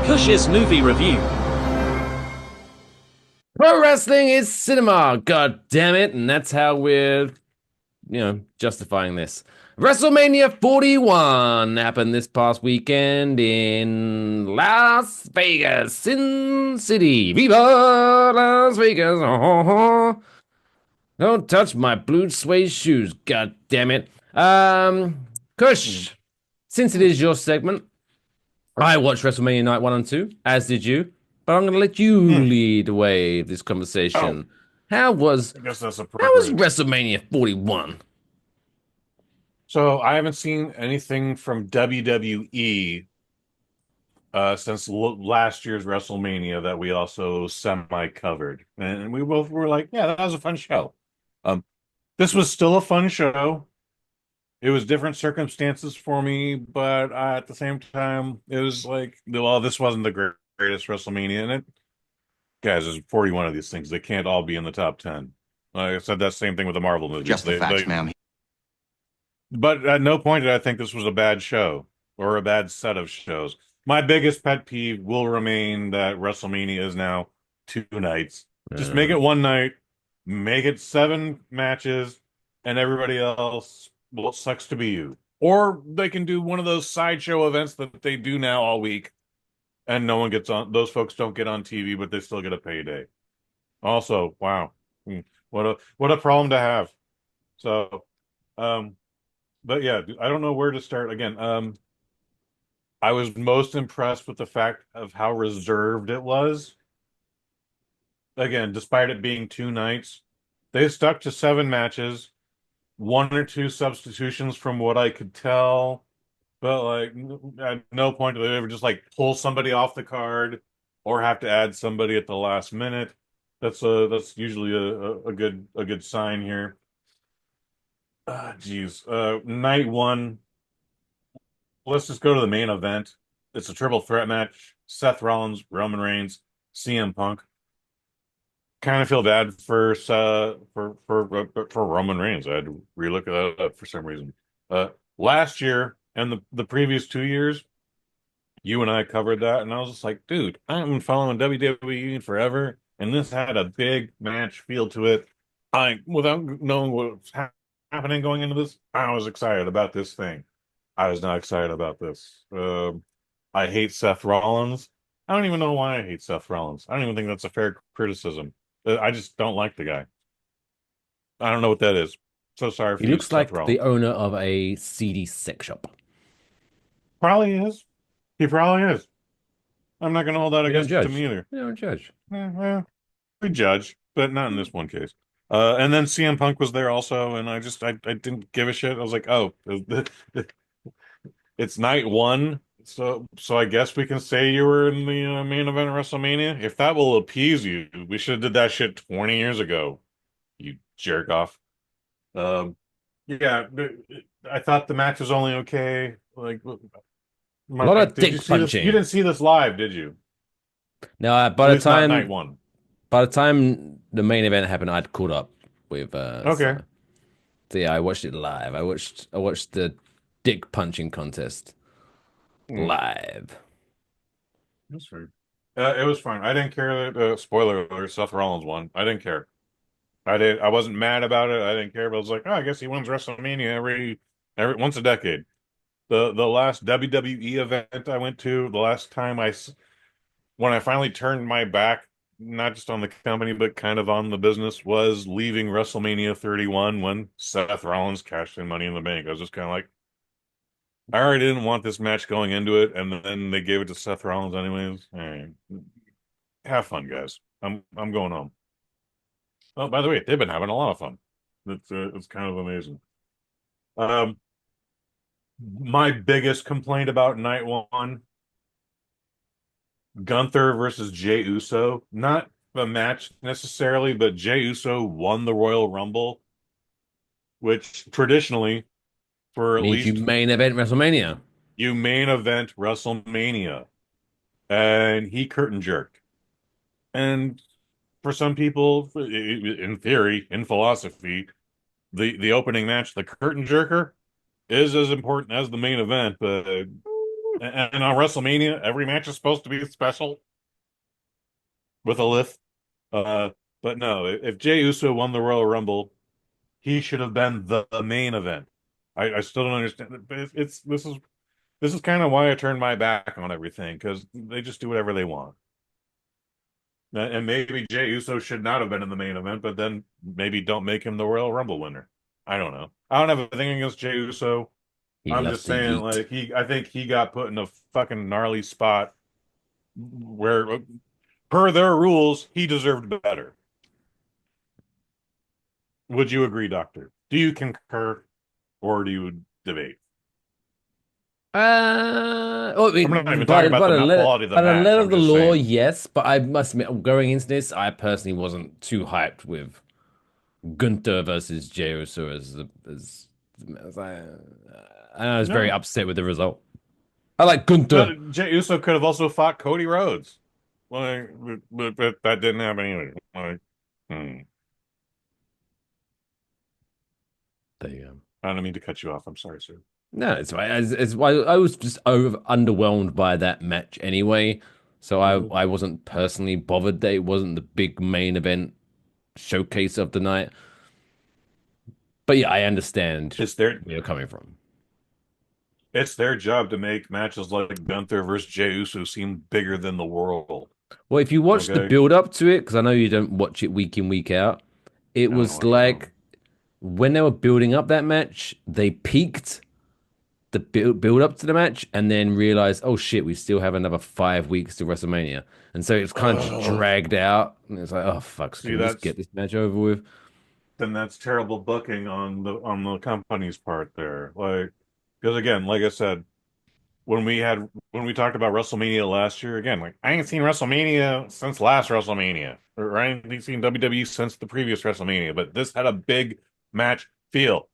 Kush's movie review. Pro wrestling is cinema, god damn it, and that's how we're, justifying this. WrestleMania 41 happened this past weekend in Las Vegas, Sin City. Viva Las Vegas! Oh, don't touch my blue suede shoes, god damn it. Hmm. Kush, since it is your segment, I watched WrestleMania Night 1 and 2, as did you, but I'm going to let you Hmm. lead the way of this Oh, conversation. How was I guess that's how was appropriate. WrestleMania 41? So I haven't seen anything from WWE since last year's WrestleMania that we also semi-covered. And we both were like, yeah, that was a fun show. Um, this was still a fun show. It was different circumstances for me, but at the same time, it was like, well, this wasn't the greatest WrestleMania. And it, guys, there's 41 of these things. They can't all be in the top 10. Like I said that same thing with the Marvel movies. Just the facts, ma'am. But at no point did I think this was a bad show or a bad set of shows. My biggest pet peeve will remain that WrestleMania is now 2 nights. Just make Uh, it one night, make it 7 matches, and everybody else, well, it sucks to be you. Or they can do one of those sideshow events that they do now all week, and no one gets on. Those folks don't get on TV, but they still get a payday. Also, wow, what a problem to have. So, um, but yeah, I don't know where to start again. I was most impressed with the fact of how reserved it was. Again, despite it being 2 nights, they stuck to 7 matches, one or two substitutions from what I could tell, but like at no point did they ever just like pull somebody off the card or have to add somebody at the last minute. That's usually a good sign here. Geez. Night one. Let's just go to the main event. It's a triple threat match. Seth Rollins, Roman Reigns, CM Punk. Kind of feel bad for Roman Reigns. I had to relook that up for some reason. Last year and the previous 2 years, you and I covered that, and I was just like, dude, I haven't been following WWE in forever, and this had a big match feel to it. Without knowing what's happening going into this, I was excited about this thing. I was not excited about this. I hate Seth Rollins. I don't even know why I hate Seth Rollins. I don't even think that's a fair criticism. I just don't like the guy. I don't know what that is. So sorry he for you, looks Seth like the Rollins. owner of a CD sex shop. Probably is. He probably is. I'm not going to hold that We don't against him judge. either. We don't judge. Well, we judge, but not in this one case. And then CM Punk was there also, and I didn't give a shit. I was like, oh, it's night one, so I guess we can say you were in the main event of WrestleMania. If that will appease you, we should have did that shit 20 years ago. You jerk off. Um, yeah, I thought the match was only okay. Like, A lot of did you dick see this? You punching. didn't see this live, did you? Now, At least not night one. by the time the main event happened, I'd caught up with Okay. so yeah, I watched it live. I watched the dick punching contest Hmm. live. That's fair. It was fine. I didn't care that spoiler alert, Seth Rollins won. I didn't care. I wasn't mad about it. I didn't care, but I was like, oh, I guess he wins WrestleMania every once a decade. The last WWE event I went to, the last time when I finally turned my back, not just on the company, but kind of on the business, was leaving WrestleMania 31 when Seth Rollins cashed in Money in the Bank. I was just kind of like, I already didn't want this match going into it, and then they gave it to Seth Rollins anyways. All right. Have fun, guys. I'm going home. Oh, by the way, they've been having a lot of fun. It's kind of amazing. Um, my biggest complaint about night one, Gunther versus Jey Uso. Not the match necessarily, but Jey Uso won the Royal Rumble, which traditionally, for at Means you least main event WrestleMania. you main event WrestleMania, and he curtain jerked. And for some people, in theory, in philosophy, the opening match, the curtain jerker, is as important as the main event, but And on WrestleMania, every match is supposed to be special with a lift. Uh, but no, if Jey Uso won the Royal Rumble, he should have been the main event. I still don't understand it, but it's this is kind of why I turned my back on everything because they just do whatever they want. And maybe Jey Uso should not have been in the main event, but then maybe don't make him the Royal Rumble winner. I don't know. I don't have a thing against Jey Uso. He I'm loves just to saying, yeet. like I think he got put in a fucking gnarly spot where, per their rules, he deserved better. Would you agree, Doctor? Do you concur or do you debate? Well, I I'm not mean, even talking about the quality of the by the letter match. of I'm the just law, saying. yes. But I must admit, going into this, I personally wasn't too hyped with Gunther versus Jey Uso as I was very No, upset with the result. I like Gunther. but Jey Uso could have also fought Cody Rhodes. Like, but that didn't happen either. Like, hmm. There you go. I don't mean to cut you off. I'm sorry, sir. No, it's why it's why I was just underwhelmed by that match anyway. So Mhm. I wasn't personally bothered that it wasn't the big main event showcase of the night. But yeah, I understand It's their where you're coming from. it's their job to make matches like Gunther versus Jey Uso seem bigger than the world. Well, if you watch the Okay? build up to it, because I know you don't watch it week in, week out, it I don't was watch it now. like when they were building up that match, they peaked the build up to the match and then realized, oh shit, we still have another 5 weeks to WrestleMania. And so it's kind of just Oh, dragged out. And it's like, oh fuck, so see, can we just get that's this match over with? then that's terrible booking on the company's part there. Like, because again, like I said, when we talked about WrestleMania last year, again, like I ain't seen WrestleMania since last WrestleMania, or I ain't seen WWE since the previous WrestleMania, but this had a big match feel.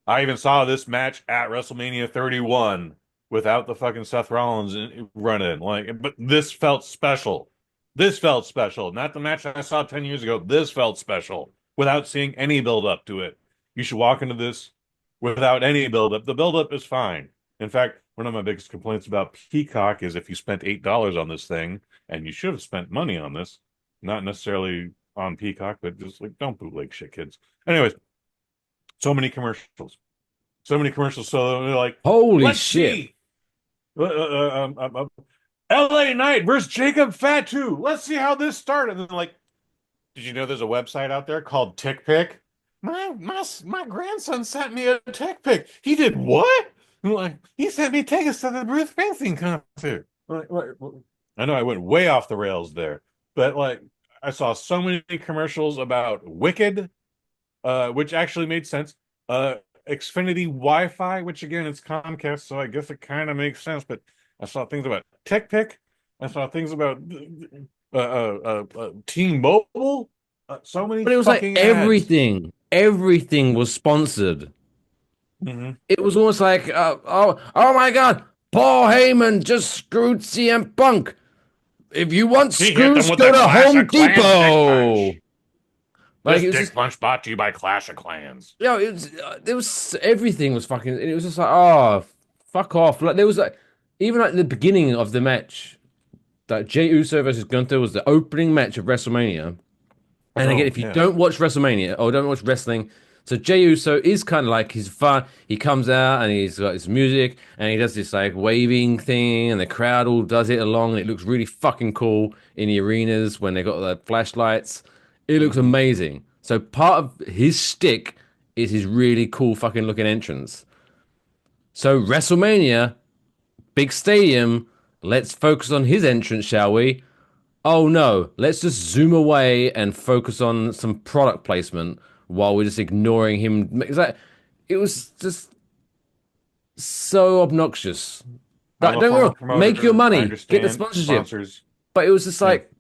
I even saw this match at WrestleMania 31 without the fucking Seth Rollins run in. Like, but this felt special. This felt special. Not the match I saw 10 years ago. This felt special without seeing any build up to it. You should walk into this without any build up. The build up is fine. In fact, one of my biggest complaints about Peacock is if you spent $8 on this thing, and you should have spent money on this, not necessarily on Peacock, but just like don't bootleg shit, kids. Anyways, so many commercials. So many commercials. So they're like, Holy let's shit. see. LA Knight versus Jacob Fatu. Let's see how this started. And then like, did you know there's a website out there called TickPick? My grandson sent me a tick pic. He did what? I'm like, he sent me tickets to the Bruce Springsteen concert. I know I went way off the rails there, but like I saw so many commercials about Wicked, which actually made sense. Uh, Xfinity Wi-Fi, which again it's Comcast, so I guess it kind of makes sense. But I saw things about TechPick. I saw things about T-Mobile. So many But it was like fucking ads. everything was sponsored. Hmm. It was almost like, oh my God, Paul Heyman just screwed CM Punk. If you want He hit them screws, with go the to Clash Home of Clans dick Depot. punch. Like This it was dick just, punch brought to you by Clash of Clans. there was everything was fucking. It was just like, oh, fuck off. Like there was like, even like the beginning of the match, that Jey Uso versus Gunther was the opening match of WrestleMania. And again, Oh if you yeah. don't watch WrestleMania or don't watch wrestling, so Jey Uso is kind of like he's fun. He comes out and he's got his music and he does this like waving thing, and the crowd all does it along, and it looks really fucking cool in the arenas when they got the flashlights. It looks Hmm. amazing. So part of his stick is his really cool fucking looking entrance. So WrestleMania, big stadium, let's focus on his entrance, shall we? Oh no, let's just zoom away and focus on some product placement while we're just ignoring him. It was just so obnoxious. I'm a Don't get me former wrong, make your promoter. I money, get the understand sponsorship. sponsors. But it was just Yeah. like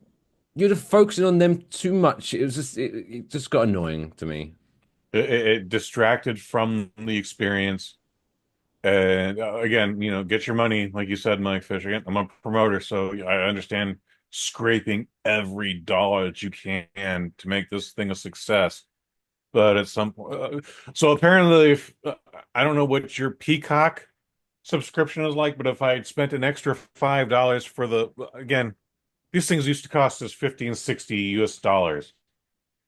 you're just focusing on them too much. It just got annoying to me. It distracted from the experience. And again, get your money, like you said, Mike Fisher. Again, I'm a promoter, so I understand scraping every dollar that you can to make this thing a success. But at some point, so apparently, if, I don't know what your Peacock subscription is like, but if I had spent an extra $5 for again, these things used to cost us 15, 60 US dollars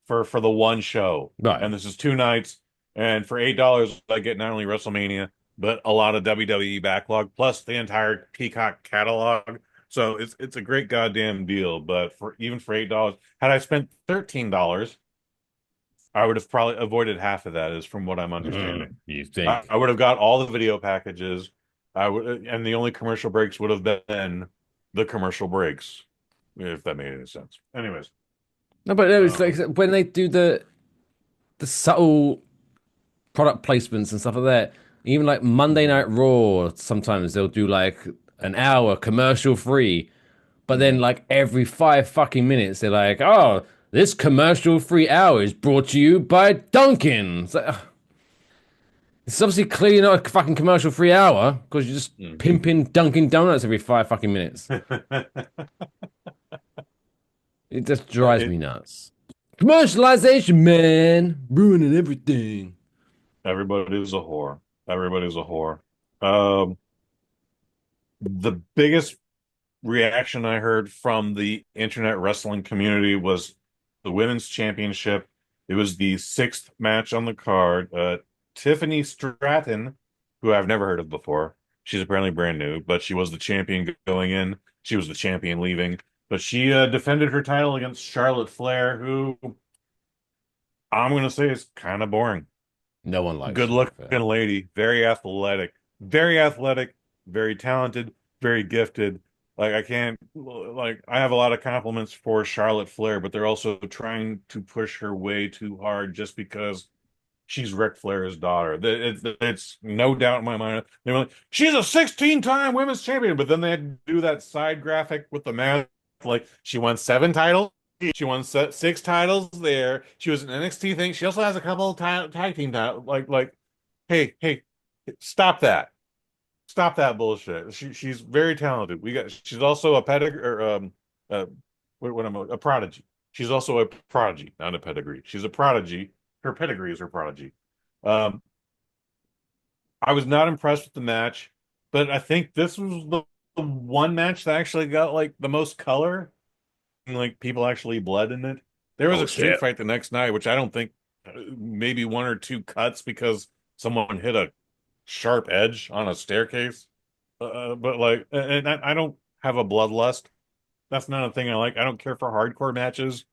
for the one show. Right. And this is 2 nights. And for $8, I get not only WrestleMania, but a lot of WWE backlog, plus the entire Peacock catalog. So it's a great goddamn deal. But for even for $8, had I spent $13, I would have probably avoided half of that, is from what I'm understanding. You I, think? I would have got all the video packages. I would, and the only commercial breaks would have been the commercial breaks, if that made any sense. Anyways, No, but no, it's like um, when they do the subtle product placements and stuff like that. Even like Monday mhm, Night Raw, sometimes they'll do like an hour commercial free, but then mhm. like every 5 fucking minutes, they're like, "Oh, this commercial free hour is brought to you by Dunkin'." It's like, it's obviously clearly not a fucking commercial free hour because you're just Mhm. pimping Dunkin' Donuts every 5 fucking minutes. It just drives me It nuts. Commercialization, man, ruining everything. Everybody's a whore. Everybody's a whore. Um, the biggest reaction I heard from the internet wrestling community was the women's championship. It was the sixth match on the card. Tiffany Stratton, who I've never heard of before. She's apparently brand new, but she was the champion going in. She was the champion leaving. But she defended her title against Charlotte Flair, who I'm going to say is kind of boring. No one likes Good Charlotte looking Flair. lady, very athletic, very talented, very gifted. Like I can't like I have a lot of compliments for Charlotte Flair, but they're also trying to push her way too hard just because she's Ric Flair's daughter. It's no doubt in my mind. They were like, she's a 16-time women's champion, but then they had to do that side graphic with the math. Like she won 7 titles. She won six titles there. She was an NXT thing. She also has a couple of tag team titles. Hey, hey, stop that. Stop that bullshit. She's very talented. She's also a pedigree or uh what am I, a prodigy. She's also a prodigy, not a pedigree. She's a prodigy. Her pedigree is her prodigy. Um, I was not impressed with the match, but I think this was the one match that actually got like the most color and like people actually bled in it. There was Oh a street shit. fight the next night, which I don't think maybe one or two cuts because someone hit a sharp edge on a staircase. But like, and I don't have a bloodlust. That's not a thing I like. I don't care for hardcore matches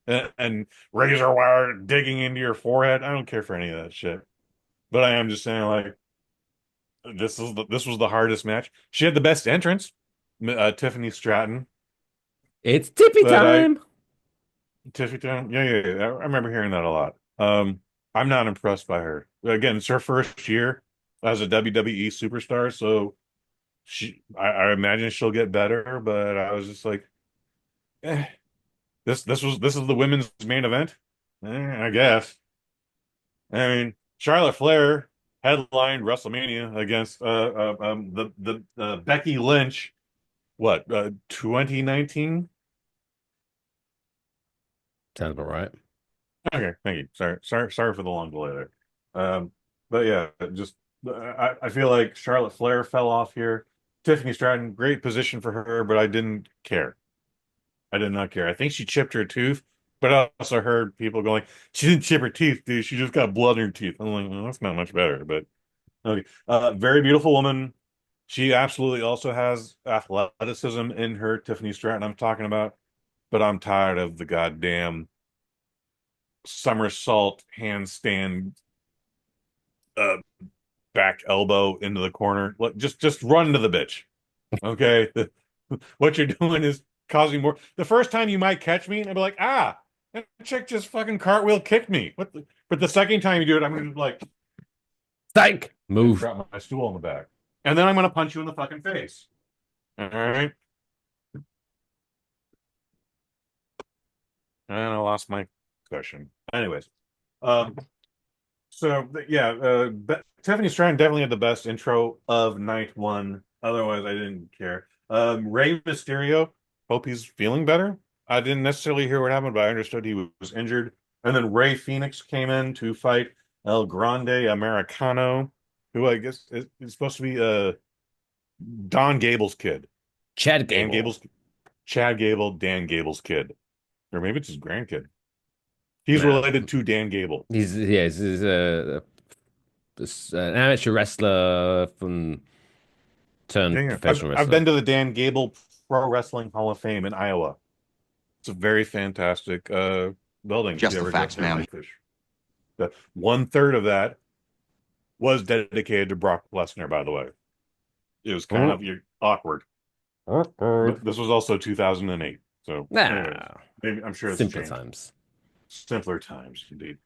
and razor wire digging into your forehead. I don't care for any of that shit. But I am just saying, like, this was the hardest match. She had the best entrance, Tiffany Stratton. It's tippy But time. Tiffany Stratton, yeah. I remember hearing that a lot. I'm not impressed by her. Again, it's her first year as a WWE superstar, so I imagine she'll get better. But I was just like, eh. This is the women's main event. I guess. I mean, Charlotte Flair headlined WrestleMania against the Becky Lynch. What 2019? Sounds about right. Okay, thank you. Sorry for the long delay there. But yeah, just I feel like Charlotte Flair fell off here. Tiffany Stratton, great position for her, but I didn't care. I did not care. I think she chipped her tooth, but I also heard people going, "She didn't chip her teeth, dude. She just got blood in her teeth." I'm like, well, that's not much better, but okay. Very beautiful woman. She absolutely also has athleticism in her, Tiffany Stratton I'm talking about, but I'm tired of the goddamn somersault handstand uh back elbow into the corner. Just run to the bitch. Okay. What you're doing is causing more. The first time you might catch me and I'll be like, ah, that chick just fucking cartwheel kicked me. But the second time you do it, I'm gonna like Psych. and Move. drop my stool on the back. And then I'm gonna punch you in the fucking face. All right. And I lost my cushion. Anyways, um, yeah, Tiffany Stratton definitely had the best intro of night one. Otherwise, I didn't care. Rey Mysterio, hope he's feeling better. I didn't necessarily hear what happened, but I understood he was injured. And then Ray Phoenix came in to fight El Grande Americano, who I guess is supposed to be Don Gable's kid. Chad Dan Gable. Gable's Chad Gable, Dan Gable's kid. Or maybe it's his grandkid. He's Nah, related to Dan Gable. he's an amateur wrestler from Yeah, turned yeah. I've professional I've wrestler. been to the Dan Gable Pro Wrestling Hall of Fame in Iowa. It's a very fantastic building if Just you the ever get facts, there, ma'am. Fish. The 1/3 of that was dedicated to Brock Lesnar, by the way. It was kind of awkward. But this was also 2008. So, anyways, Nah, maybe I'm sure it's simpler changed. times. Simpler times, indeed.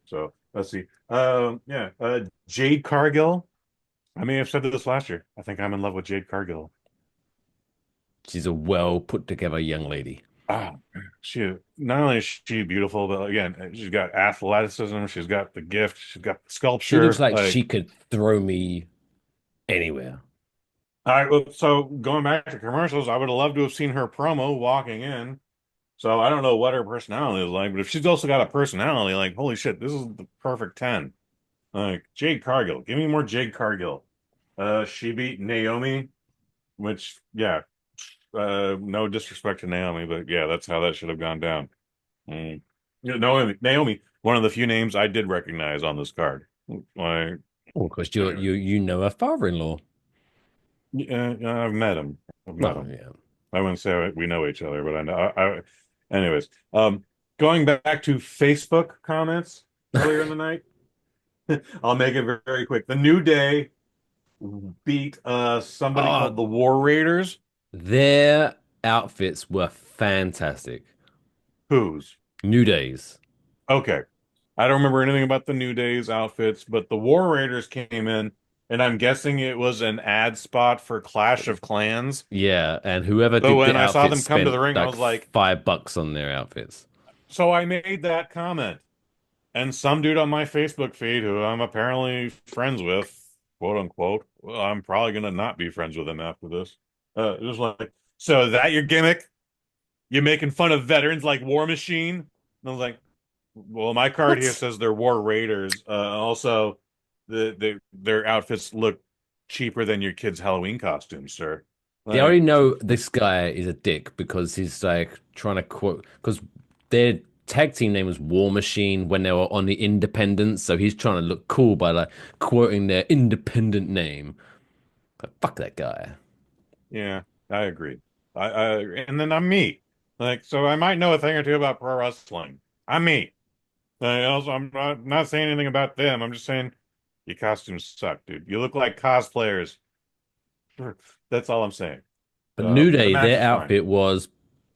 So let's see. Yeah, Jade Cargill. I may have said this last year. I think I'm in love with Jade Cargill. She's a well put together young lady. Ah, she not only is she beautiful, but again, she's got athleticism. She's got the gift. She's got the She looks sculpture. like Like, she could throw me anywhere. all right. Well, so going back to commercials, I would have loved to have seen her promo walking in. So I don't know what her personality is like, but if she's also got a personality, like, holy shit, this is the perfect 10. Like Jade Cargill, give me more Jade Cargill. She beat Naomi, which yeah, no disrespect to Naomi, but yeah, that's how that should have gone down. Mm. You know, Naomi, one of the few names I did recognize on this card. Like, Oh, because anyway, you know her father-in-law. yeah, I've met him. I've met Well, him. yeah. I wouldn't say we know each other, but I know. Anyways, going back to Facebook comments earlier in the night, I'll make it very quick. The New Day beat somebody Oh, called the War Raiders. their outfits were fantastic. Whose? New Days. Okay. I don't remember anything about the New Day's outfits, but the War Raiders came in, and I'm guessing it was an ad spot for Clash of Clans. Yeah, and whoever So did when the I saw outfits them come to the spent ring, I like was like, $5 on their outfits. so I made that comment. And some dude on my Facebook feed who I'm apparently friends with, quote unquote, well, I'm probably gonna not be friends with him after this. It was like, so is that your gimmick? You're making fun of veterans like War Machine? And I was like, well, my card here What? says they're War Raiders. Also, their outfits look cheaper than your kid's Halloween costumes, sir. They already Like, know this guy is a dick because he's like trying to quote because their tag team name was War Machine when they were on the Independent, so he's trying to look cool by like quoting their independent name. But fuck that guy. yeah, I agree. And then I'm me. Like, so I might know a thing or two about pro wrestling. I'm me. Also, I'm not saying anything about them. I'm just saying your costumes suck, dude. You look like cosplayers. That's all I'm saying. But New The Day, match their was fine. outfit was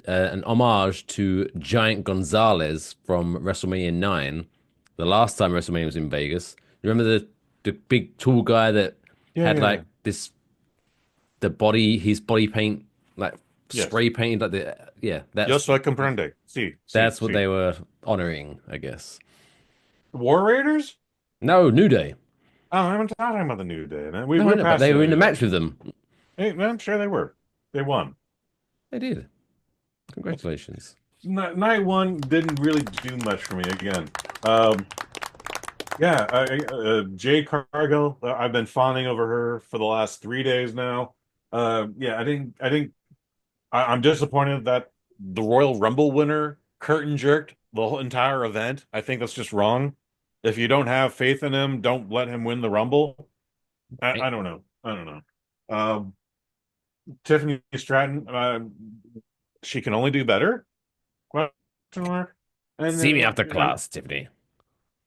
an homage to Giant Gonzalez from WrestleMania 9, the last time WrestleMania was in Vegas. You remember the big tall guy that Yeah, had yeah, like yeah. his body paint like Yes. spray painted like the yeah, Yo soy comprende. that's what See. they were honoring, I guess. War Raiders? No, New Day. Oh, I'm not talking about the New Day, man. No, I We're know, but past they were in the the. match with them. Hey, man, I'm sure they were. They won. They did. Congratulations. Night one didn't really do much for me again. Um, yeah, Jay Cargill. I've been fawning over her for the last 3 days now. Yeah, I'm disappointed that the Royal Rumble winner curtain jerked the whole entire event. I think that's just wrong. If you don't have faith in him, don't let him win the Rumble. I don't know. I don't know. Um, Tiffany Stratton, she can only do better? Question mark. And See then me like, after class, Tiffany.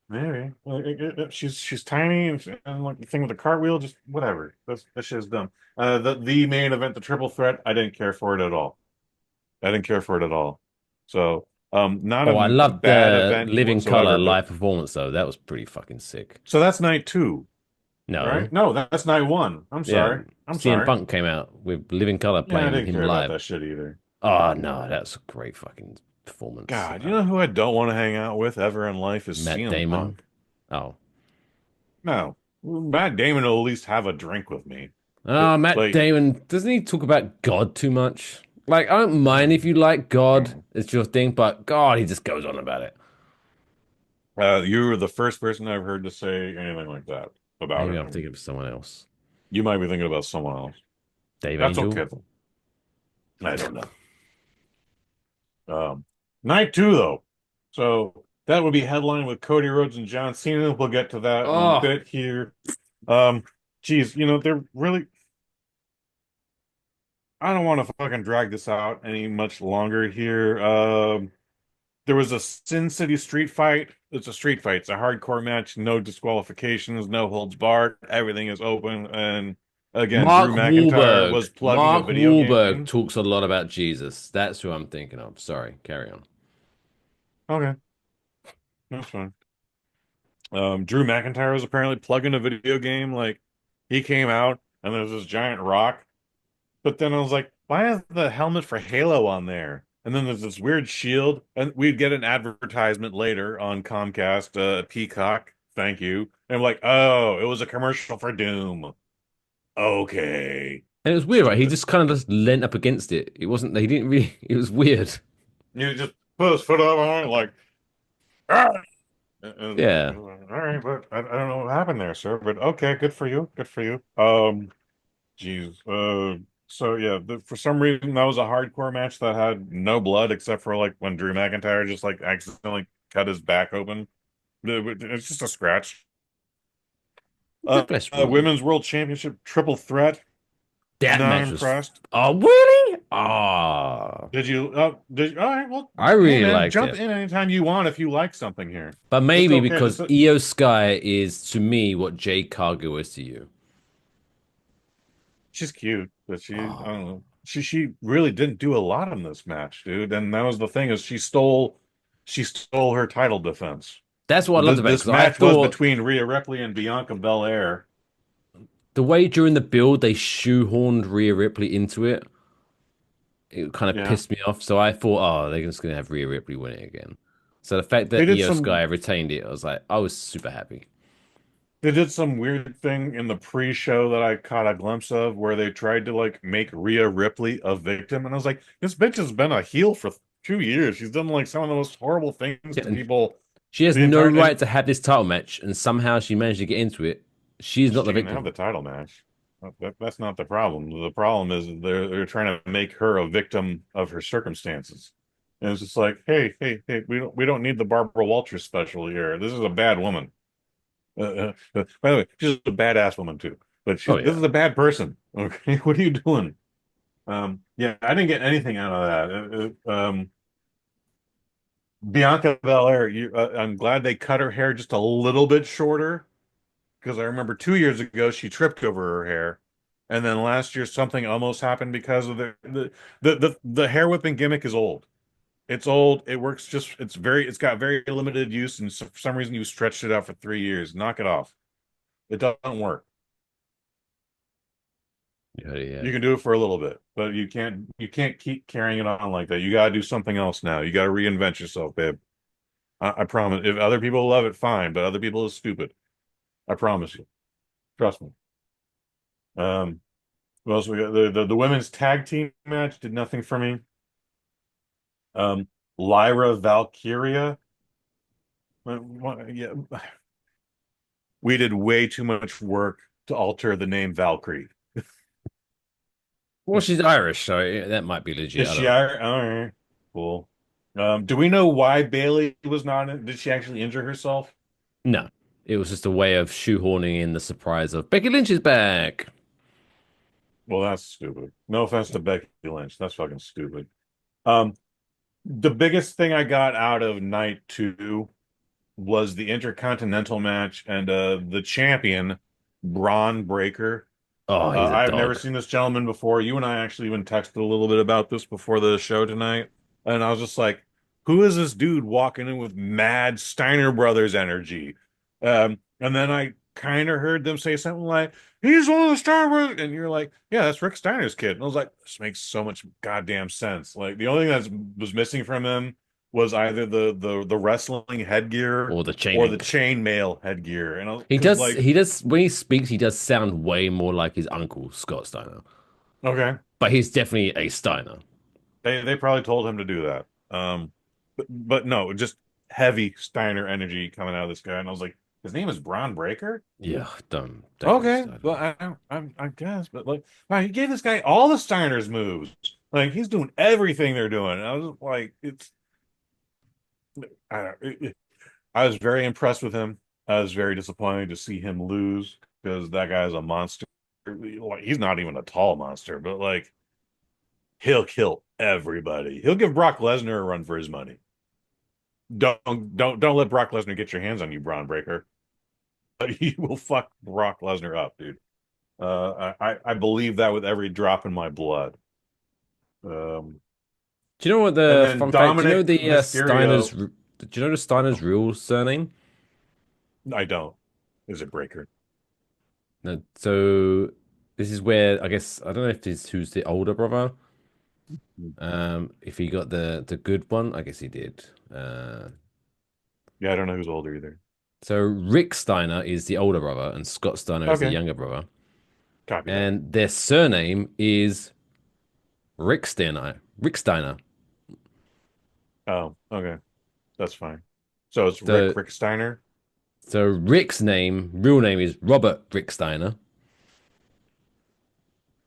maybe like, she's tiny and like the thing with the cartwheel, just whatever. That shit's dumb. The main event, the triple threat, I didn't care for it at all. I didn't care for it at all. So not Oh, I a loved bad the event Living Color whatsoever, but live performance though. That was pretty fucking sick. so that's night two, No. right? No, that's night one. I'm Yeah. sorry. I'm CM sorry. Punk came out with Living Color Yeah, I playing didn't him care about live. that shit either. Oh no, that's a great fucking performance. God, you know who I don't want to hang out with ever in life is Matt CM Damon. Punk. Oh. No, Matt Damon will at least have a drink with me. Oh, Matt Like, Damon. Doesn't he talk about God too much? Like, I don't mind if you like God, it's your thing, but God, he just goes on about it. you were the first person I've heard to say anything like that about Maybe I'm him. thinking of someone else. You might be thinking about someone else. Dave That's Angel. okay though. I don't know. Night two though. So that would be headline with Cody Rhodes and John Cena. We'll get to that in a Oh, bit here. Um, Geez, they're really. I don't want to fucking drag this out any much longer here. There was a Sin City street fight. It's a street fight. It's a hardcore match. No disqualifications, no holds barred. Everything is open. And again, Drew Mark McIntyre Wahlberg. was plugging a Mark video Wahlberg game. talks a lot about Jesus. That's who I'm thinking of. Sorry, carry on. Okay, that's fine. Drew McIntyre was apparently plugging a video game. Like he came out and there's this giant rock. But then I was like, why is the helmet for Halo on there? And then there's this weird shield, and we'd get an advertisement later on Comcast, Peacock. Thank you. And I'm like, oh, it was a commercial for Doom. Okay. And it was weird, right? He just kind of just leant up against it. It wasn't, he didn't really, it was weird. You just put his foot up on it, like, ah! Yeah. All right, but I don't know what happened there, sir. But okay, good for you. Good for you. Jeez. So yeah, for some reason that was a hardcore match that had no blood except for like when Drew McIntyre just like accidentally cut his back open. It's just a scratch. The best wound. Women's World Championship triple threat. That Not match was, impressed. oh, really? Oh, Did you? All right. Well, I hey really man, liked jump it. in anytime you want if you like something here. But It's maybe okay. because Io Sky is to me what Jade Cargill is to you. She's cute, but I Oh, don't know. She really didn't do a lot in this match, dude. And that was the thing is she stole her title defense. that's what I loved This about it this because I match was thought between Rhea Ripley and Bianca Belair. the way during the build they shoehorned Rhea Ripley into it, it kind of Yeah. pissed me off. So I thought, oh, they're just gonna have Rhea Ripley win it again. So the fact They that did Io Sky some retained it, I was super happy. they did some weird thing in the pre-show that I caught a glimpse of where they tried to like make Rhea Ripley a victim. And I was like, this bitch has been a heel for 2 years. She's done like some of the most horrible things Yeah, to and people she has the no entire right and to have this title match, and somehow she managed to get into it. She's not she the can have victim. the title match. That's not the problem. The problem is they're trying to make her a victim of her circumstances. And it's just like, hey, we don't need the Barbara Walters special here. This is a bad woman. By the way, she's a badass woman too. But Oh this yeah. is a bad person. Okay, what are you doing? Yeah, I didn't get anything out of that. Bianca Belair, I'm glad they cut her hair just a little bit shorter because I remember 2 years ago she tripped over her hair, and then last year something almost happened because of the hair whipping gimmick is old. It's old. It works just. It's got very limited use, and so for some reason you stretched it out for 3 years. Knock it off. It doesn't work. Yeah, yeah. You can do it for a little bit, but you can't keep carrying it on like that. You got to do something else now. You got to reinvent yourself, babe. I promise. If other people love it, fine, but other people is stupid. I promise you. Trust me. Um, what else we got? The women's tag team match did nothing for me. Um, Lyra Valkyria. Yeah, we did way too much work to alter the name Valkyrie. Well, she's Irish, so that might be legit. Is I don't she know. All right, cool. Do we know why Bailey was not in? Did she actually injure herself? No, it was just a way of shoehorning in the surprise of Becky Lynch is back. Well, that's stupid. No offense to Becky Lynch. That's fucking stupid. Um, the biggest thing I got out of night two was the Intercontinental match and the champion, Braun Breaker. Oh, he's a I've never dog. seen this gentleman before. You and I actually even texted a little bit about this before the show tonight. And I was just like, who is this dude walking in with mad Steiner Brothers energy? And then I kind of heard them say something like, he's one of the Steiner Brothers. And you're like, yeah, that's Rick Steiner's kid. And I was like, this makes so much goddamn sense. Like the only thing that was missing from him was either the wrestling headgear Or the chain or the link. chainmail headgear. And He because does. like, He does. When he speaks, he does sound way more like his uncle Scott Steiner. okay. But he's definitely a Steiner. They probably told him to do that. But no, just heavy Steiner energy coming out of this guy, and I was like, His name is Braun Breaker. Yeah, don't get me Okay, started. well, I guess, but like, wow, he gave this guy all the Steiner's moves. Like he's doing everything they're doing. I was like, I was very impressed with him. I was very disappointed to see him lose because that guy's a monster. Like he's not even a tall monster, but like he'll kill everybody. He'll give Brock Lesnar a run for his money. Don't let Brock Lesnar get your hands on you, Braun Breaker. He will fuck Brock Lesnar up, dude. I believe that with every drop in my blood. Um, Do you know what and the then fun fact? Do you know Dominic the Steiner's? Mysterio. Do you know the Steiner's real surname? I don't. Is it Breaker? No, so this is where I guess I don't know if this who's the older brother. If he got the good one, I guess he did. Yeah, I don't know who's older either. So Rick Steiner is the older brother, and Scott Steiner is the Okay, younger brother, copy that. and their surname is Rick Steiner. Rick Steiner. Oh, okay, that's fine. So it's So Rick Steiner. so Rick's real name is Robert Rick Steiner,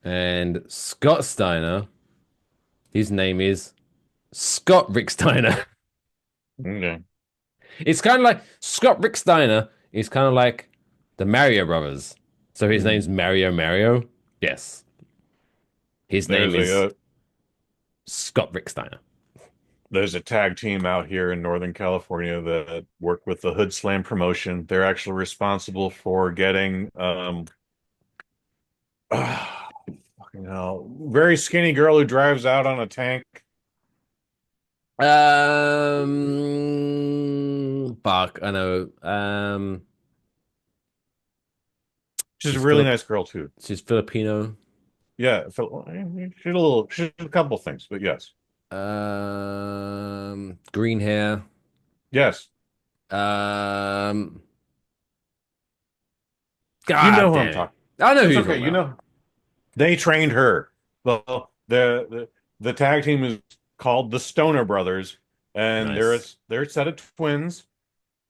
and Scott Steiner, his name is Scott Rick Steiner. Okay. It's kind of like Scott Rick Steiner is kind of like the Mario brothers. So his Hmm. name's Mario. Yes. His name There's is a Scott Rick Steiner. there's a tag team out here in Northern California that work with the Hood Slam promotion. They're actually responsible for getting fucking hell, very skinny girl who drives out on a tank. Fuck, I know. She's a She's really Philip. nice girl too. She's Filipino. Yeah, she's a couple things, but yes, Green hair. yes, Um, you God know who I'm damn it! talking. I know who It's you're okay, talking you about. know they trained her. The tag team is called the Stoner Brothers, and Nice, they're a set of twins.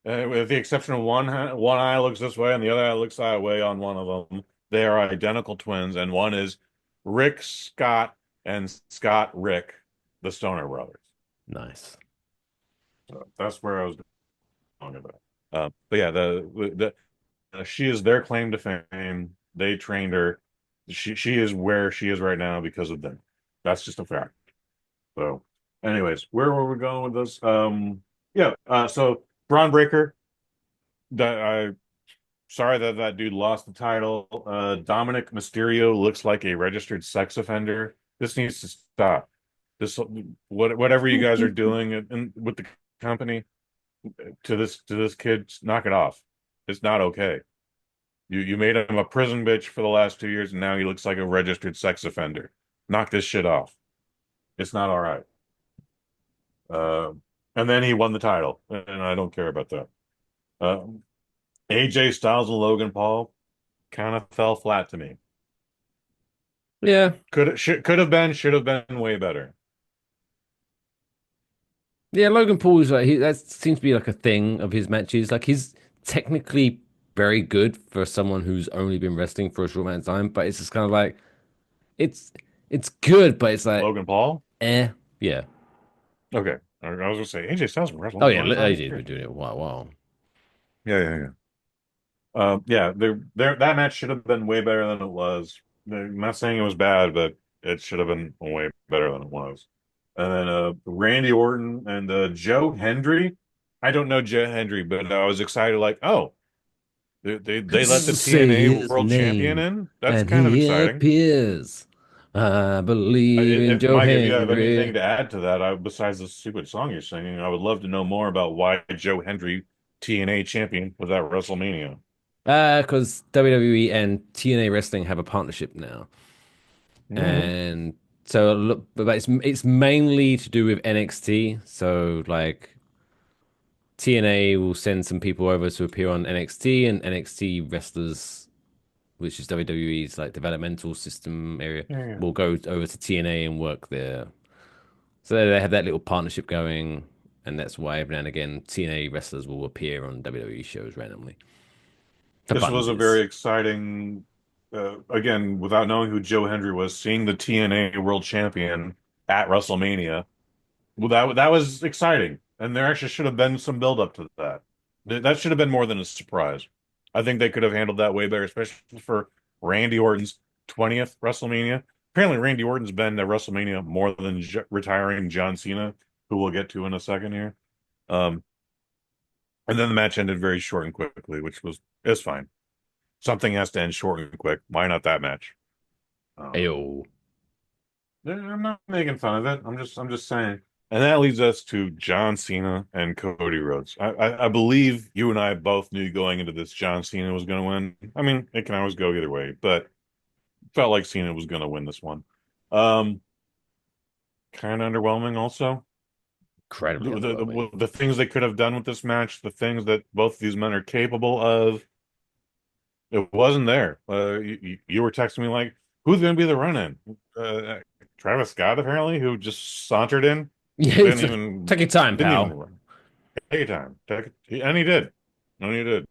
With the exception of one eye looks this way and the other eye looks that way on one of them. They are identical twins, and one is Rick Scott and Scott Rick, the Stoner Brothers. nice. So that's where I was going about. But yeah, she is their claim to fame. They trained her. She is where she is right now because of them. That's just a fact. So, anyways, where were we going with this? Yeah. So Braun Breaker. That sorry that that dude lost the title. Dominic Mysterio looks like a registered sex offender. This needs to stop. This whatever you guys are doing with the company to this kid, knock it off. It's not okay. You made him a prison bitch for the last 2 years, and now he looks like a registered sex offender. Knock this shit off. It's not all right. Uh, and then he won the title, and I don't care about that. Uh, AJ Styles and Logan Paul kind of fell flat to me. Yeah, Could have been, should have been way better. yeah. Logan Paul is like that seems to be like a thing of his matches. Like he's technically very good for someone who's only been wrestling for a short amount of time, but it's just kind of like it's it's good, but it's like Logan Paul? eh, yeah. Okay. I was gonna say AJ Styles been Oh wrestling yeah, for 25 AJ's been years. doing it a while. Yeah. Yeah, that match should have been way better than it was. I'm not saying it was bad, but it should have been way better than it was. And then Randy Orton and Joe Hendry. I don't know Joe Hendry, but I was excited. Like, oh, they let the Say TNA his World Champion name, in. That's and kind of he exciting. appears. I believe in Joe Mike, if you have anything Henry. to add to that, besides the stupid song you're singing, I would love to know more about why Joe Hendry TNA champion was at WrestleMania. Because WWE and TNA Wrestling have a partnership now, Hmm. and so look, but it's mainly to do with NXT. So like TNA will send some people over to appear on NXT, and NXT wrestlers, which is WWE's like developmental system area, Yeah. will go over to TNA and work there. So they have that little partnership going, and that's why every now and again TNA wrestlers will appear on WWE shows randomly. for This was a very funsies. exciting, again, without knowing who Joe Hendry was, seeing the TNA World Champion at WrestleMania. Well, that was exciting, and there actually should have been some build up to that. That should have been more than a surprise. I think they could have handled that way better, especially for Randy Orton's 20th WrestleMania. Apparently, Randy Orton's been to WrestleMania more than J retiring John Cena, who we'll get to in a second here. Um, and then the match ended very short and quickly, which was is fine. Something has to end short and quick. Why not that match? Um, Ayo. I'm not making fun of it. I'm just saying. And that leads us to John Cena and Cody Rhodes. I believe you and I both knew going into this John Cena was going to win. I mean, it can always go either way, but felt like Cena was going to win this one. Um, kind of underwhelming also. Incredibly underwhelming. The things they could have done with this match, the things that both these men are capable of, it wasn't there. You were texting me like, "Who's going to be the run-in?" Travis Scott apparently, who just sauntered in, Yeah, didn't even take your time, didn't even pal. take time. And he did, and he did.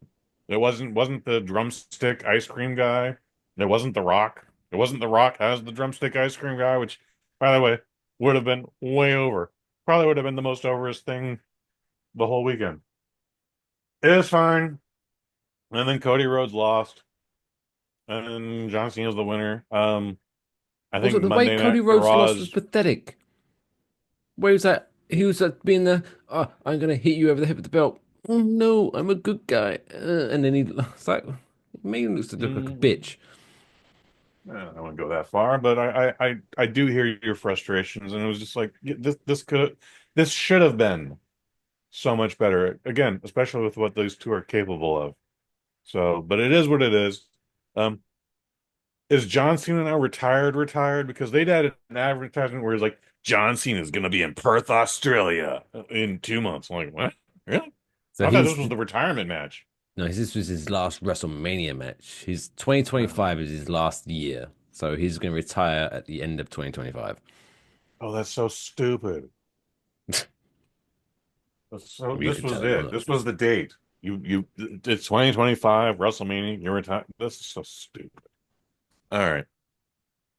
It wasn't the drumstick ice cream guy. It wasn't The Rock. It wasn't The Rock as the drumstick ice cream guy, which, by the way, would have been way over. Probably would have been the most overest thing the whole weekend. It was fine, and then Cody Rhodes lost, and John Cena's the winner. I Also, think the way Monday Cody Night Rhodes lost was Raw's. pathetic. Where was that? He was being the, oh, I'm gonna hit you over the head with the belt. Oh no, I'm a good guy. And then it's like, it made him look like a mm, bitch. I don't want to go that far, but I do hear your frustrations, and it was just like this should have been so much better. Again, especially with what those two are capable of. So, but it is what it is. Um, is John Cena now retired? Retired because they had an advertisement where he's like, John Cena is going to be in Perth, Australia in 2 months. I'm like, what? Really? So I thought he's this was the retirement match. no, this was his last WrestleMania match. His Oh, 2025 is his last year, so he's gonna retire at the end of 2025. oh, that's so stupid. So You this can was tell he it. wasn't. This was the date. It's 2025 WrestleMania. You're retired. This is so stupid. All right.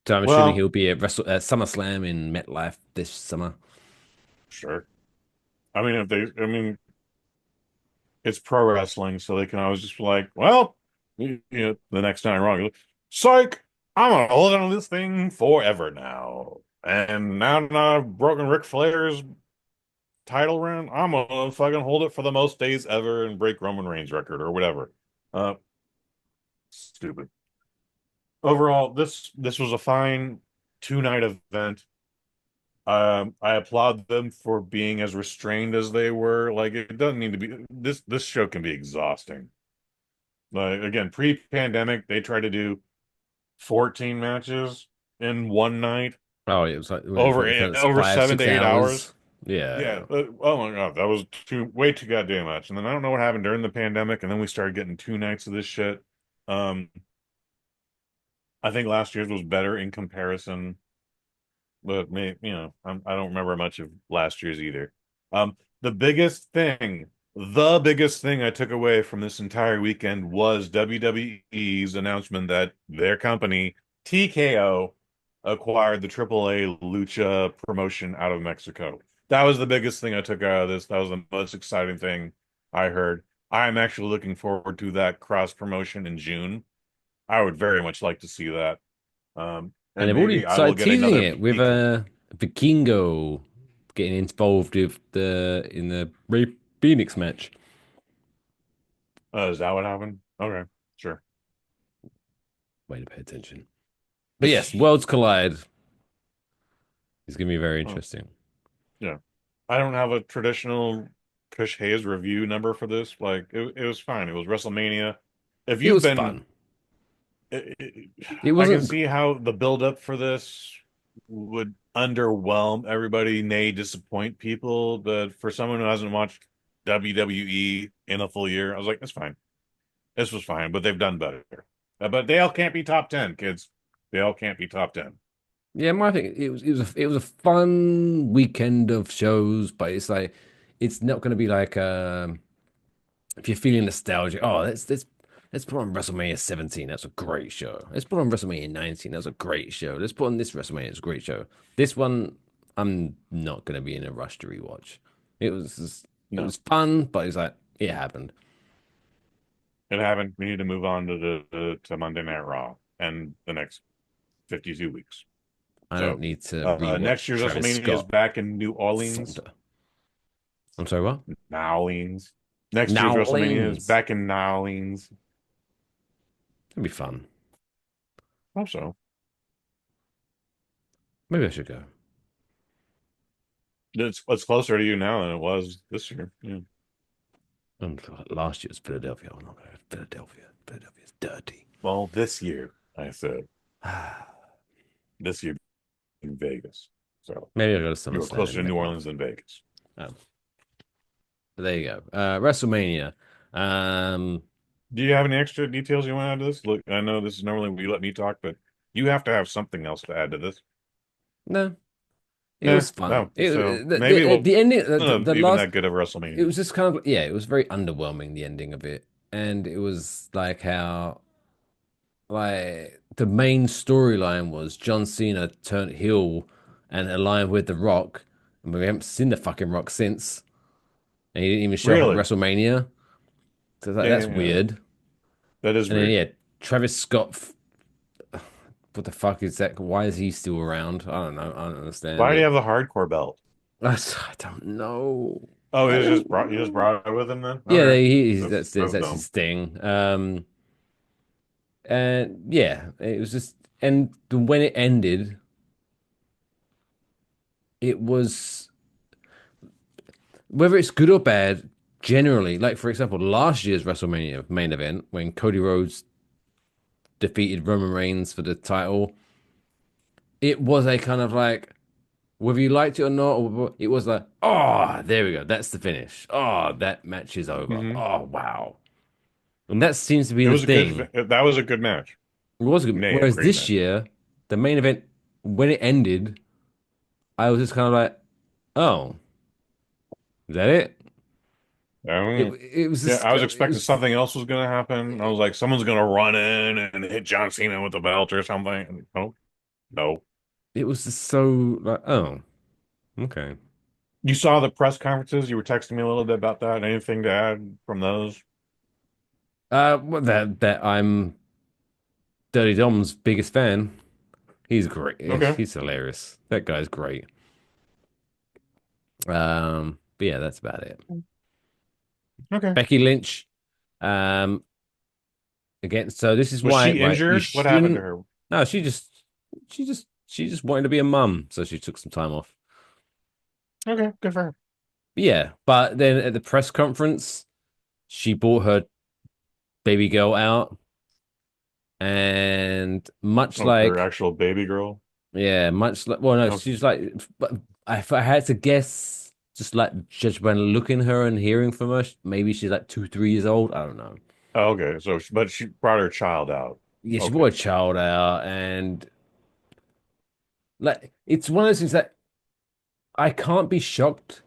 So I'm assuming Well, he'll be at SummerSlam in MetLife this summer. sure. I mean, it's pro wrestling, so they can always just be like, well, the next time wrong, psych, I'm gonna hold on to this thing forever now. And now that I've broken Ric Flair's title run, I'm gonna fucking hold it for the most days ever and break Roman Reigns' record or whatever. Uh, Stupid. Overall, this was a fine 2 night event. I applaud them for being as restrained as they were. Like it doesn't need to be this show can be exhausting. Like again, pre-pandemic, they tried to do 14 matches in one night Oh, it was like over it was over five, seven six to eight hours. hours. Yeah. Yeah. Oh my God, that was too way too goddamn much. And then I don't know what happened during the pandemic, and then we started getting 2 nights of this shit. Um, I think last year's was better in comparison. But I don't remember much of last year's either. The biggest the biggest thing I took away from this entire weekend was WWE's announcement that their company, TKO, acquired the AAA Lucha promotion out of Mexico. That was the biggest thing I took out of this. That was the most exciting thing I heard. I'm actually looking forward to that cross promotion in June. I would very much like to see that. And And they've already maybe I will started get teasing another it with peek. Vikingo getting involved with the Ray Phoenix match. Is that what happened? Okay, sure. Way to pay attention. But yes, Worlds Collide is gonna be very Oh, interesting. yeah. I don't have a traditional Kush Hayes review number for this. Like, it was fine. It was WrestleMania. If It you've was been, fun. it, it, It I can wasn't. see how the buildup for this would underwhelm everybody, nay, disappoint people. But for someone who hasn't watched WWE in a full year, I was like, it's fine. This was fine, but they've done better. But they all can't be top 10, kids. They all can't be top 10. Yeah, my thing. It was a fun weekend of shows, but it's like it's not gonna be like if you're feeling nostalgic. Oh, let's Let's put on WrestleMania 17. That's a great show. Let's put on WrestleMania 19. That's a great show. Let's put on this WrestleMania. It's a great show. This one, I'm not gonna be in a rush to rewatch. It No, was fun, but it's like it happened. it happened. We need to move on to to Monday Night Raw and the next 52 weeks. I don't So need to next rewatch year's Travis WrestleMania is Scott back in New Orleans. Thunder. I'm sorry, what? New Orleans. Next year's Now WrestleMania is Orleans. back in New Orleans. It'd be fun. Hope so. Maybe I should go. It's closer to you now than it was this year. Yeah. Last year was Philadelphia. I'm not going to Philadelphia. Philadelphia's dirty. Well, this year, I said this year in Vegas. So Maybe I'll go to you were SummerSlam closer in to New mid-month. Orleans than Vegas. Oh, but there you go. WrestleMania. Um, Do you have any extra details you want to add to this? Look, I know this is normally we let me talk, but you have to have something else to add to this. no, it Yeah, was fun. no. So maybe we'll The ending, the even last, that good of it WrestleMania. was just kind of, yeah, it was very underwhelming, the ending of it. And it was like how, like, the main storyline was John Cena turned heel and aligned with The Rock. And we haven't seen the fucking Rock since. And he didn't even show up at Really? WrestleMania. So Yeah, that's yeah, yeah. weird. That is And then, weird. yeah, Travis Scott, what the fuck is that? Why is he still around? I don't know. I don't understand Why do you it. have the hardcore belt? I don't know. Oh, I don't you just know. brought it with him then? Yeah, Okay. that's That's that's dumb. his thing. And yeah, it was just, and when it ended, it was whether it's good or bad. Generally, like for example, last year's WrestleMania main event when Cody Rhodes defeated Roman Reigns for the title, it was a kind of like whether you liked it or not, it was like, oh, there we go, that's the finish. Oh, that match is over. Hmm. Oh, wow. And that seems to be It the was a thing. that was a good match. It was good. Nay, a Whereas great this match. year, the main event, when it ended, I was just kind of like, oh, is that it? Um, It was yeah, just I was it expecting was something else was going to happen. I was like, someone's going to run in and hit John Cena with the belt or something. Oh, no. it was just so like, oh, okay. You saw the press conferences. You were texting me a little bit about that. Anything to add from those? Well, that I'm Dirty Dom's biggest fan. He's great. Okay. He's hilarious. That guy's great. But yeah, that's about it. Okay. Becky Lynch. Um, again, so this is Was why, she right? You injured? What happened to shouldn't. her? No, she just wanted to be a mum, so she took some time off. Okay, good for her. Yeah, but then at the press conference, she brought her baby girl out, and much Oh, her like, actual baby girl. yeah, much like, well, no, Okay. she's like, but if I had to guess, just like just when looking her and hearing from her, maybe she's like 2, 3 years old. I don't know. Oh, okay. So, but she brought her child out. Yeah, she Okay. brought a child out, and like, it's one of those things that I can't be shocked,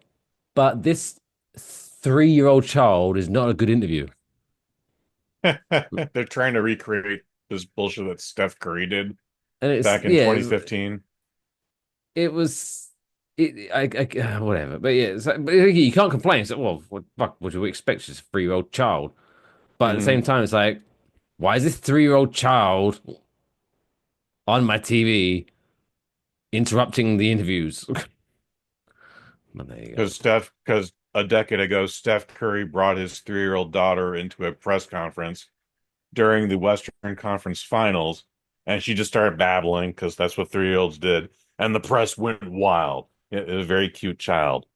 but this 3-year-old child is not a good interview. They're trying to recreate this bullshit that Steph Curry did And it's, back in yeah, 2015. it was, whatever. But yeah, but you can't complain. It's like, well, what fuck would you expect? She's a 3-year-old child. But at the same Hmm. time, it's like, why is this 3-year-old child on my TV interrupting the interviews? But there you go. Because a decade ago, Steph Curry brought his 3-year-old daughter into a press conference during the Western Conference Finals, and she just started babbling because that's what 3-year-olds did, and the press went wild. It was a very cute child.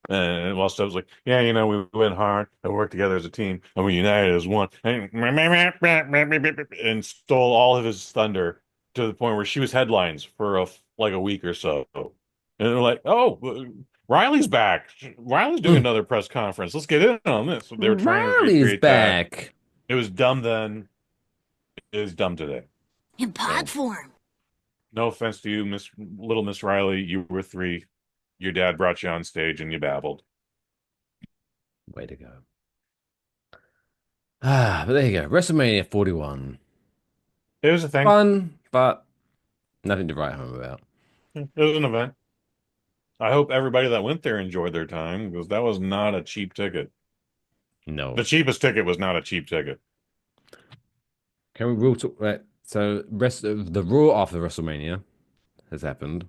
And while Steph's like, yeah, we went hard and worked together as a team, and we united as one, and stole all of his thunder to the point where she was headlines for like a week or so. And they're like, oh, Riley's back. Riley's doing Mm. another press conference. Let's get in on this. So they were trying to Riley's recreate that. back. It was dumb then. It is dumb today. In pod So form. no offense to you, Miss Riley. You were 3. Your dad brought you on stage and you babbled. Way to go. But there you go. WrestleMania 41. It was a thing. Fun, but nothing to write home about. It was an event. I hope everybody that went there enjoyed their time because that was not a cheap ticket. The No. cheapest ticket was not a cheap ticket. Can we rule talk? Right. So, rest of the Raw after WrestleMania has happened,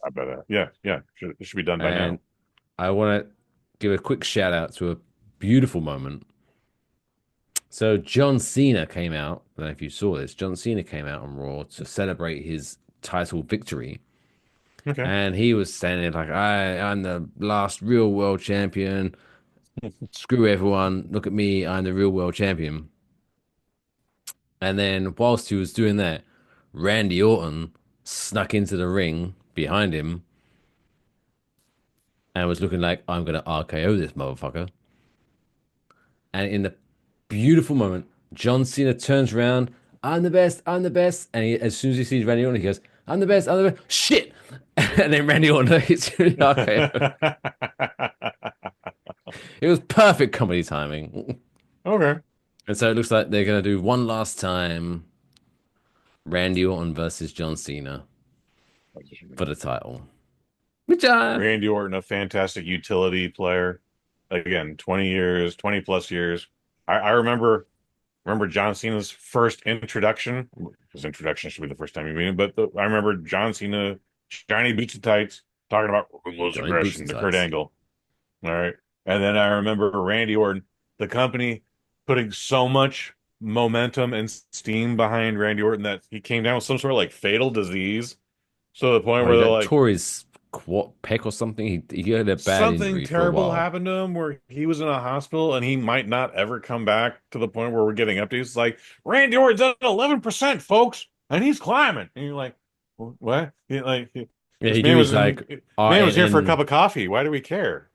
I bet. Yeah, yeah. It should be done by and now. I want to give a quick shout out to a beautiful moment. So, John Cena came out. I don't know if you saw this. John Cena came out on Raw to celebrate his title victory, Okay. and he was saying it like, I'm the last real world champion. Screw everyone. Look at me. I'm the real world champion." And then whilst he was doing that, Randy Orton snuck into the ring behind him and was looking like, I'm going to RKO this motherfucker. And in the beautiful moment, John Cena turns around, I'm the best, I'm the best. And as soon as he sees Randy Orton, he goes, I'm the best, I'm the best. Shit. And then Randy Orton hits the RKO. It was perfect comedy timing. Okay. And so it looks like they're going to do one last time Randy Orton versus John Cena for the title. Which Randy Orton, a fantastic utility player. Again, 20 years, 20 plus years. I remember John Cena's first introduction. His introduction should be the first time you meet him, but I remember John Cena, shiny boots and tights, talking about ruthless Johnny Boots aggression and to Kurt Tights. Angle. All right. And then I remember Randy Orton, the company putting so much momentum and steam behind Randy Orton that he came down with some sort of like fatal disease. So the point Oh, where he they're got like, tore his quad pec or something. He had a bad something injury for a terrible while. happened to him where he was in a hospital and he might not ever come back to the point where we're getting updates. It's like, Randy Orton's at 11%, folks, and he's climbing. And you're like, what? Yeah, This he do man his was in, like man was here for a cup RNN. of coffee. Why do we care?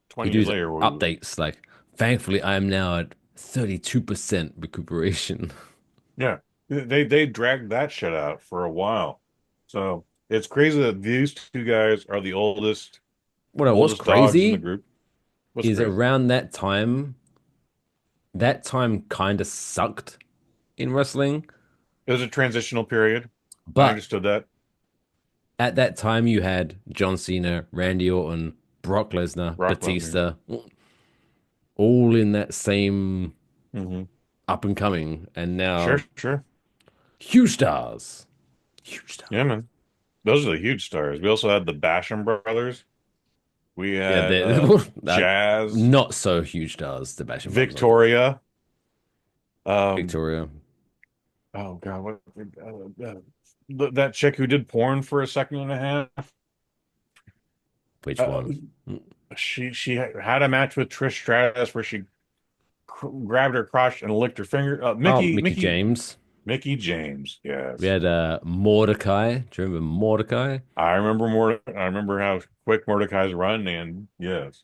He 20 do years his later, updates like, thankfully, I am now at 32% recuperation. yeah, they dragged that shit out for a while. So it's crazy that these two guys are the What's oldest dogs in the crazy group. What's is crazy? around that time kind of sucked in wrestling, It was a transitional period. I but understood that. at that time you had John Cena, Randy Orton, Brock Lesnar, Brock Lesnar. Batista, all in that same Hmm. up and coming, and Sure, now sure. huge stars. Huge Yeah, stars. man. Those are the huge stars. We also had the Basham brothers. We Yeah, had they're Jazz, not so huge stars, the Basham brothers, I think. Victoria. Um, Victoria. oh God, that chick who did porn for a second and a half. Which Uh, one? she had a match with Trish Stratus where she grabbed her crotch and licked her finger. Oh, Mickey James. Mickey James. We Yes, had Mordecai. Do you remember Mordecai? I remember more. I remember how quick Mordecai's run, and yes.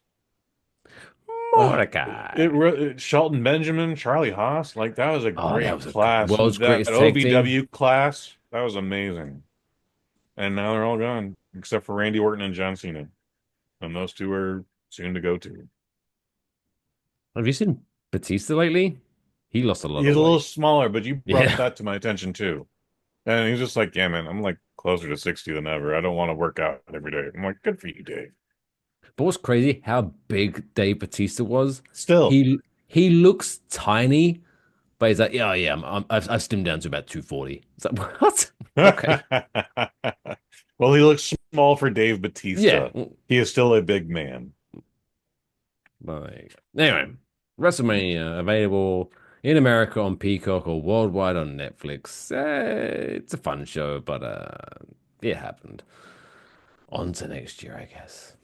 Mordecai. Shelton Benjamin, Charlie Haas, like that was a Oh, that great was a class. world's That greatest tag team. OVW class, that was amazing. And now they're all gone, except for Randy Orton and John Cena. And those two are soon to go too. Have you seen Batista lately? He lost a lot He's of a little weight. smaller, but you brought Yeah. that to my attention too. And he's just like, yeah, man, I'm like closer to 60 than ever. I don't want to work out every day. I'm like, good for you, Dave. But what's crazy, how big Dave Batista was. Still. He looks tiny, but he's like, yeah, yeah, I've slimmed down to about 240. It's like, what? Okay. Well, he looks small for Dave Yeah. Batista. He is still a big man. Like, anyway, WrestleMania available in America on Peacock or worldwide on Netflix. It's a fun show, but it happened. On to next year, I guess.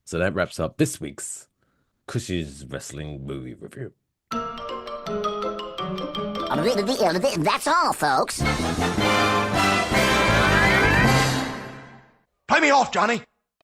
So that wraps up this week's Kush's wrestling movie review. That's all, folks. Play me off, Johnny.